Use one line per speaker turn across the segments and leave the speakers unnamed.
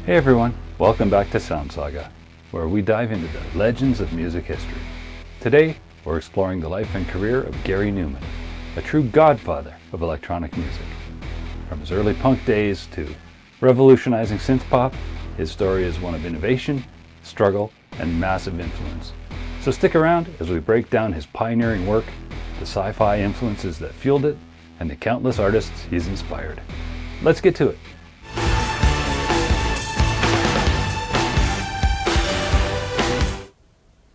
Hey everyone, welcome back to Sound Saga, where we dive into the legends of music history. Today, we're exploring the life and career of Gary Numan, a true godfather of electronic music. From his early punk days to revolutionizing synth-pop, his story is one of innovation, struggle, and massive influence. So stick around as we break down his pioneering work, the sci-fi influences that fueled it, and the countless artists he's inspired. Let's get to it.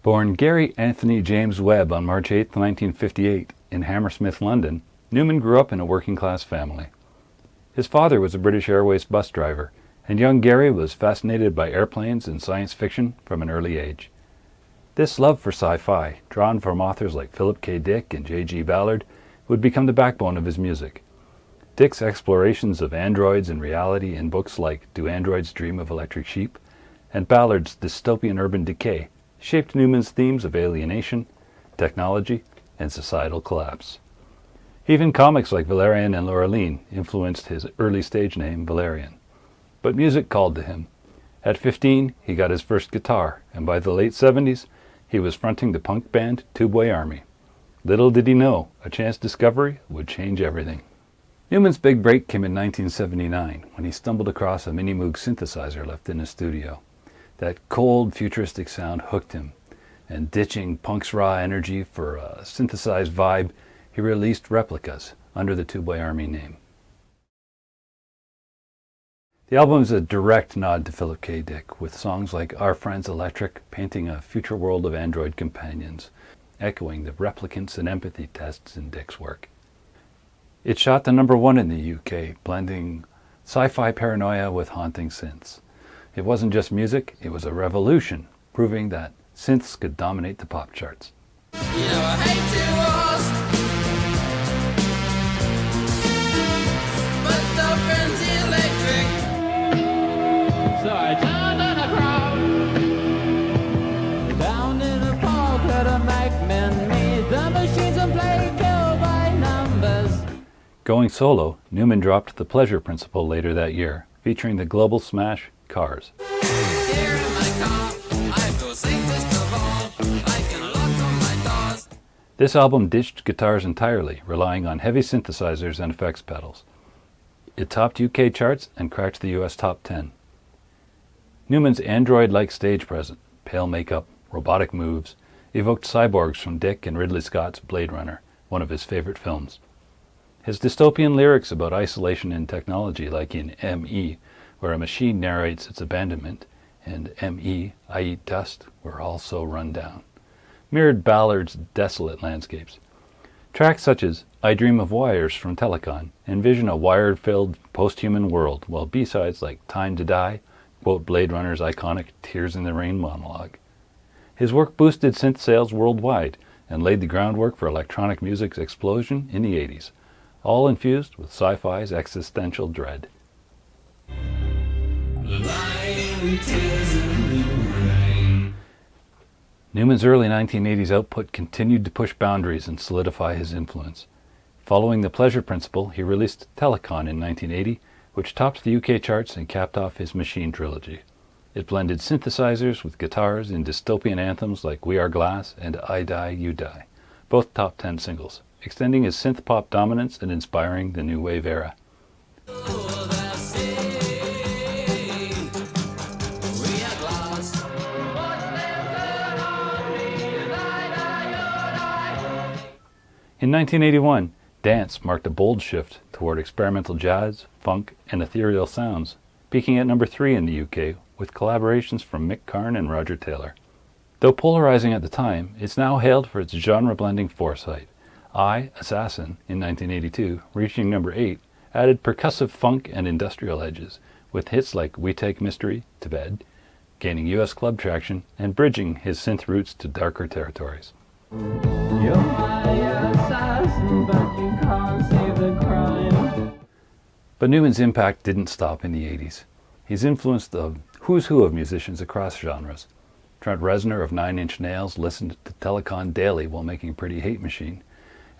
Born Gary Anthony James Webb on March 8, 1958, in Hammersmith, London, Numan grew up in a working-class family. His father was a British Airways bus driver, and young Gary was fascinated by airplanes and science fiction from an early age. This love for sci-fi, drawn from authors like Philip K. Dick and J.G. Ballard, would become the backbone of his music. Dick's explorations of androids and reality in books like Do Androids Dream of Electric Sheep and Ballard's dystopian urban decay shaped Numan's themes of alienation, technology, and societal collapse. Even comics like Valerian and Laureline influenced his early stage name, Valerian. But music called to him. At 15, he got his first guitar, and by the late 70s, he was fronting the punk band Two-Boy Army. Little did he know, a chance discovery would change everything. Numan's big break came in 1979, when he stumbled across a Mini Moog synthesizer left in his studio. That cold, futuristic sound hooked him, and ditching punk's raw energy for a synthesized vibe, he released replicas under the Two-Boy Army name. The album is a direct nod to Philip K. Dick, with songs like Our Friends Electric painting a future world of android companions, echoing the replicance and empathy tests in Dick's work. It shot to #1 in the UK, blending sci-fi paranoia with haunting synths. It wasn't just music, it was a revolution, proving that synths could dominate the pop charts.
You know I hate to ask, but the friend's electric. So I turned on a crowd down in a park where the Macmen made the machines and play kill by numbers.
Going solo, Numan dropped The Pleasure Principle later that year, featuring the global smash Cars.
Here in my car, I feel safest of all. I can lock on my doors.
This album ditched guitars entirely, relying on heavy synthesizers and effects pedals. It topped UK charts and cracked the US top 10. Numan's android-like stage presence, pale makeup, robotic moves, evoked cyborgs from Dick and Ridley Scott's Blade Runner, one of his favorite films. His dystopian lyrics about isolation and technology, like in M.E., where a machine narrates its abandonment, and M.E., I Eat Dust, were also run down, mirrored Ballard's desolate landscapes. Tracks such as I Dream of Wires from Telecon envision a wired-filled post-human world, while B-sides like Time to Die quote Blade Runner's iconic Tears in the Rain monologue. His work boosted synth sales worldwide and laid the groundwork for electronic music's explosion in the 80s, all infused with sci-fi's existential dread. Numan's early 1980s output continued to push boundaries and solidify his influence. Following The Pleasure Principle, he released Telecon in 1980, which topped the UK charts and capped off his Machine trilogy. It blended synthesizers with guitars in dystopian anthems like We Are Glass and I Die, You Die, both top 10 singles, extending his synth-pop dominance and inspiring the new wave era. In 1981, dance marked a bold shift toward experimental jazz, funk, and ethereal sounds, peaking at #3 in the UK with collaborations from Mick Karn and Roger Taylor. Though polarizing at the time, it's now hailed for its genre-blending foresight. I, Assassin, in 1982, reaching #8, added percussive funk and industrial edges, with hits like We Take Mystery to Bed, gaining US club traction and bridging his synth roots to darker territories.
You're my assassin, but you can't save the crime.
But Numan's impact didn't stop in the 80s. He's influenced the who's who of musicians across genres. Trent Reznor of Nine Inch Nails listened to Telecon daily while making Pretty Hate Machine,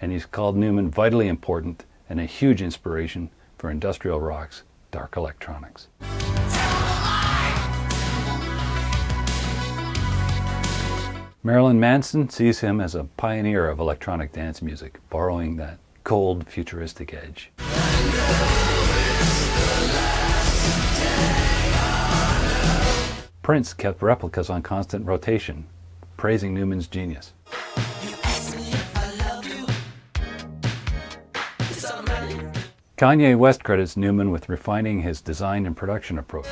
and he's called Numan vitally important and a huge inspiration for industrial rock's dark electronics.
Tell
Marilyn Manson sees him as a pioneer of electronic dance music, borrowing that cold, futuristic edge. Prince kept replicas on constant rotation, praising Numan's genius. Kanye West credits Numan with refining his design and production approach.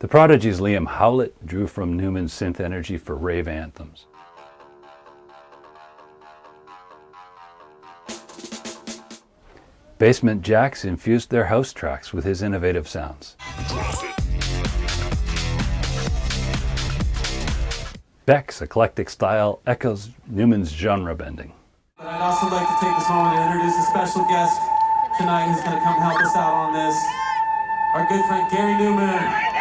The Prodigy's Liam Howlett drew from Numan's synth energy for rave anthems. Basement Jaxx infused their house tracks with his innovative sounds. Beck's eclectic style echoes Numan's genre bending.
I'd also like to take this moment to introduce a special guest tonight who's going to come help us out on this. Our good friend Gary Numan.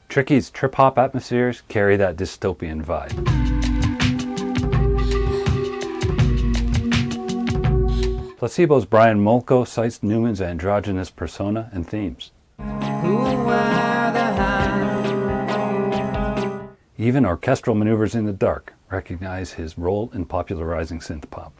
Tricky's trip-hop atmospheres carry that dystopian vibe. Placebo's Brian Molko cites Numan's androgynous persona and themes. Even orchestral maneuvers in the dark recognize his role in popularizing synth-pop.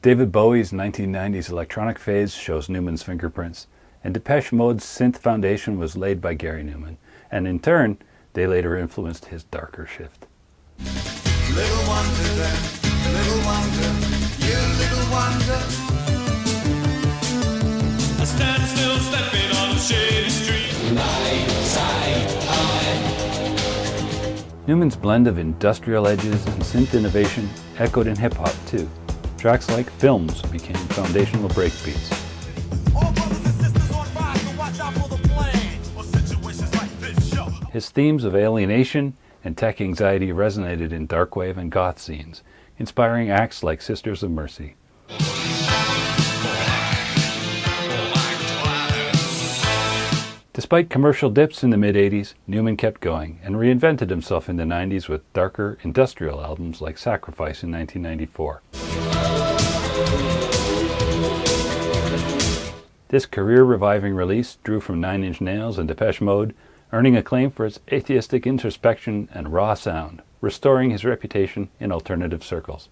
David Bowie's 1990s electronic phase shows Numan's fingerprints, and Depeche Mode's synth foundation was laid by Gary Numan, and in turn, they later influenced his darker shift.
Little wonder then, little wonder, you little wonder. I stand still stepping on a shady street. Night, side, high.
Numan's blend of industrial edges and synth innovation echoed in hip-hop too. Tracks like Films became foundational breakbeats. His themes of alienation and tech anxiety resonated in darkwave and goth scenes, inspiring acts like Sisters of Mercy. Despite commercial dips in the mid-80s, Numan kept going and reinvented himself in the 90s with darker industrial albums like Sacrifice in 1994. This career-reviving release drew from Nine Inch Nails and Depeche Mode, earning acclaim for its atheistic introspection and raw sound, restoring his reputation in alternative circles.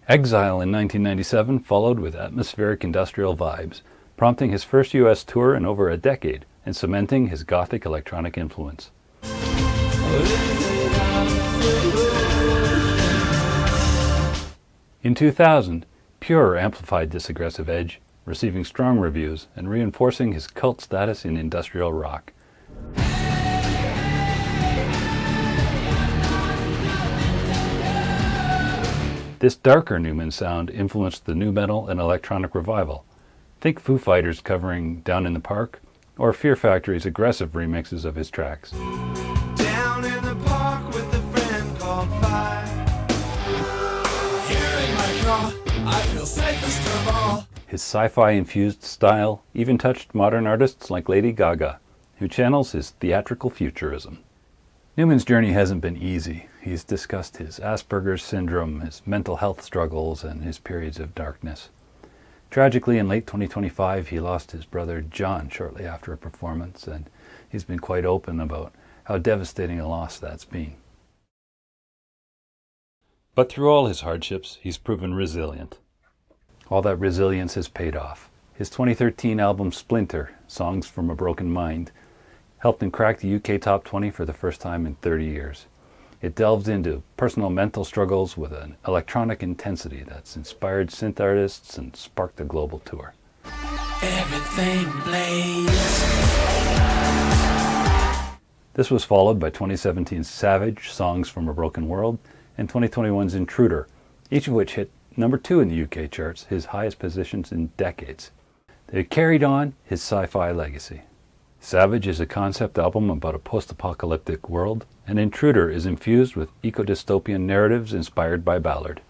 Exile in 1997 followed with atmospheric industrial vibes, prompting his first U.S. tour in over a decade and cementing his gothic electronic influence. In 2000, Pure amplified this aggressive edge, receiving strong reviews and reinforcing his cult status in industrial rock. This darker Numan sound influenced the nu metal and electronic revival. Think Foo Fighters covering Down in the Park, or Fear Factory's aggressive remixes of his tracks.
Down in the park with a friend called Fi. Hearing my call, I feel safest of all.
His sci-fi infused style even touched modern artists like Lady Gaga, who channels his theatrical futurism. Numan's journey hasn't been easy. He's discussed his Asperger's syndrome, his mental health struggles, and his periods of darkness. Tragically, in late 2025, he lost his brother John shortly after a performance, and he's been quite open about how devastating a loss that's been. But through all his hardships, he's proven resilient. All that resilience has paid off. His 2013 album Splinter, Songs from a Broken Mind, helped him crack the UK Top 20 for the first time in 30 years. It delves into personal mental struggles with an electronic intensity that's inspired synth artists and sparked a global tour.
Everything blazes.
This was followed by 2017's Savage, Songs from a Broken World, and 2021's Intruder, each of which hit number 2 in the UK charts, his highest positions in decades. They carried on his sci-fi legacy. Savage is a concept album about a post-apocalyptic world, and Intruder is infused with eco-dystopian narratives inspired by Ballard.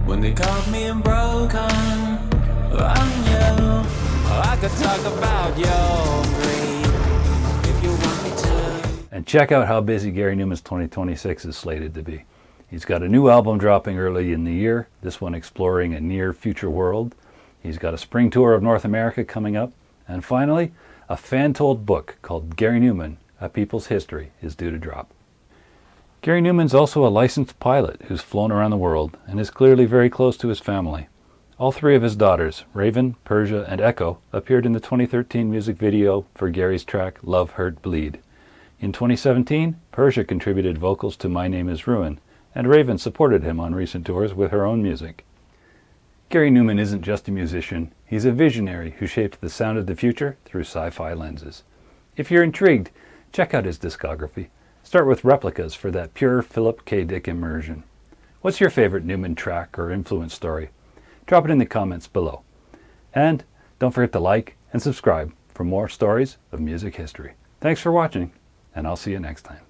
When they caught me broken, I'm you.
I could talk about your greed if you want me to.
And check out how busy Gary Numan's 2026 is slated to be. He's got a new album dropping early in the year, this one exploring a near future world. He's got a spring tour of North America coming up. And finally, a fan-told book called Gary Numan, A People's History is due to drop. Gary Numan's also a licensed pilot who's flown around the world and is clearly very close to his family. All three of his daughters, Raven, Persia, and Echo, appeared in the 2013 music video for Gary's track Love, Hurt, Bleed. In 2017, Persia contributed vocals to My Name is Ruin, and Raven supported him on recent tours with her own music. Gary Numan isn't just a musician, he's a visionary who shaped the sound of the future through sci-fi lenses. If you're intrigued, check out his discography. Start with Replicas for that pure Philip K. Dick immersion. What's your favorite Numan track or influence story? Drop it in the comments below. And don't forget to like and subscribe for more stories of music history. Thanks for watching, and I'll see you next time.